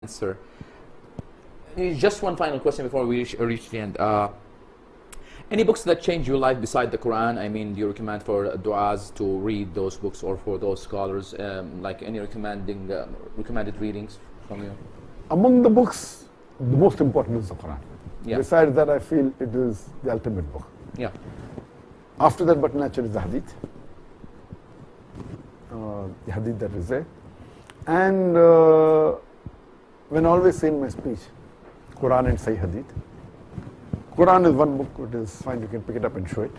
answer. Just one final question before we reach the end. Any books that changed your life beside the Quran? I mean, do you recommend for du'as to read those books, or for those scholars, like any recommended readings from you? Among the books, the most important is the Quran. Yeah. Besides that, I feel it is the ultimate book. Yeah. After that, but naturally, is the Hadith. The Hadith that is there. And when I always say in my speech, Quran and Sahih Hadith. Quran is one book, it is fine, you can pick it up and show it.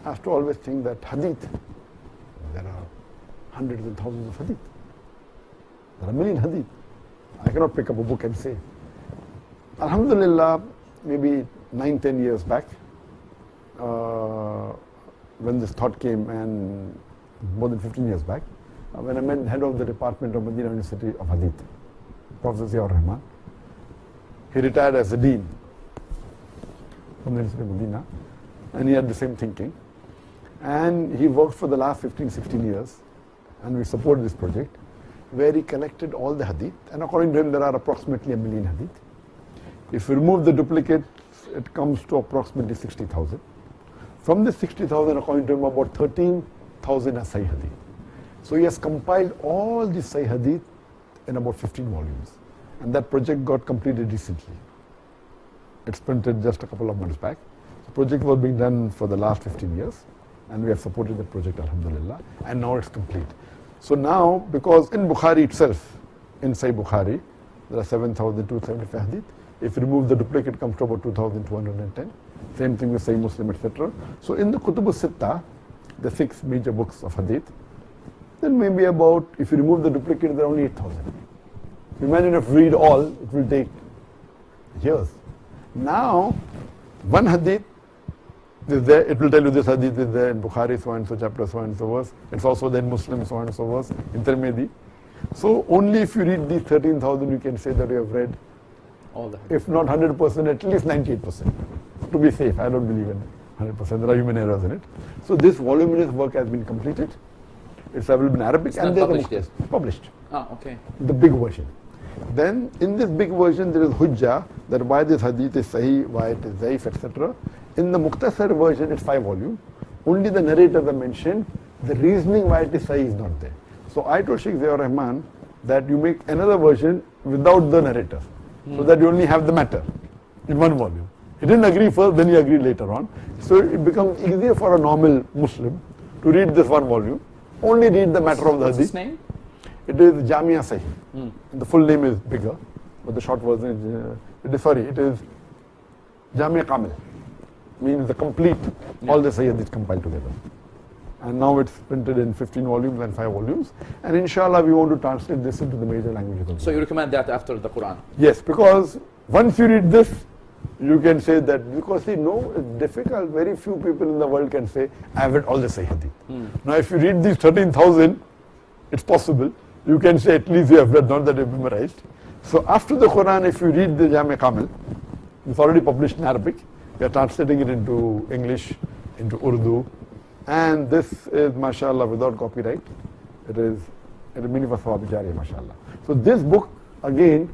I have to always think that Hadith, there are hundreds and thousands of Hadith. There are a million Hadith. I cannot pick up a book and say. Alhamdulillah, maybe 9-10 years back, when this thought came, and more than 15 years back, when I met the head of the department of Medina University of Hadith, Professor Ziaur Rahman. He retired as the dean from the University of Medina, and he had the same thinking. And he worked for the last 15-16 years, and we supported this project, where he collected all the Hadith, and according to him there are approximately 1 million Hadith. If we remove the duplicates, it comes to approximately 60,000. From the 60,000, according to him, about 13,000 are Sahih Hadith. So he has compiled all the Sahih Hadith in about 15 volumes. And that project got completed recently. It's printed just a couple of months back. The project was being done for the last 15 years, and we have supported the project, alhamdulillah, and now it's complete. So now, because in Bukhari itself, in Sahih Bukhari, there are 7,275 hadith. If you remove the duplicate, it comes to about 2,210. Same thing with Sahih Muslim, etc. So in the Kutub al-Sitta, the 6 major books of hadith, then maybe about, if you remove the duplicate, there are only 8,000. Imagine if you read all, it will take years. Now, one hadith is there, it will tell you this hadith is there in Bukhari, so and so chapter, so and so verse. It's also there in Muslim, so and so verse, in Tirmidhi. So only if you read these 13,000, you can say that you have read all the hadith. If not 100%, at least 98%. To be safe, I don't believe in 100%, there are human errors in it. So this voluminous work has been completed. It's available in Arabic, it's and published yet? Published. Ah, okay. The big version. Then in this big version there is hujjah, that why this hadith is sahih, why it is zaif, etc. In the Mukhtasar version it's 5 volumes. Only the narrators are mentioned. The reasoning why it is sahih is not there. So I told Sheikh Ziaur Rahman that you make another version without the narrator, so that you only have the matter in one volume. He didn't agree first, then he agreed later on. So it becomes easier for a normal Muslim to read this one volume. Only read the matter of the hadith. What's its name? It is Jamia Sahih. The full name is bigger, but the short version is, it is Jamia Kamil. Means the complete, all the Sahih hadith compiled together. And now it's printed in 15 volumes and 5 volumes. And inshallah we want to translate this into the major languages. So you recommend that after the Quran? Yes, because once you read this, you can say that, because see, no, it's difficult. Very few people in the world can say, I have read all the Sahih hadith. Now if you read these 13,000, it's possible. You can say at least you have read, not that you've memorized. So after the Quran, if you read the Jami Kamil, it's already published in Arabic. We are translating it into English, into Urdu. And this is, mashallah, without copyright. It is meaning for Sawab Jari, mashallah. So this book, again,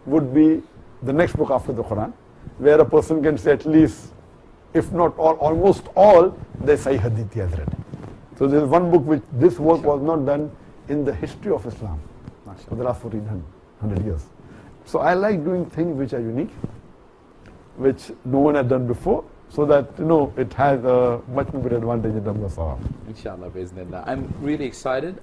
would be the next book after the Quran, where a person can say at least, if not all, almost all, the Sahih Hadith he has read. So there is one book which this work was not done in the history of Islam for the last 1400 years. So I like doing things which are unique, which no one had done before, so that, you know, it has a much more advantage in terms of sawab. Inshallah, bi'iznillah. I'm really excited.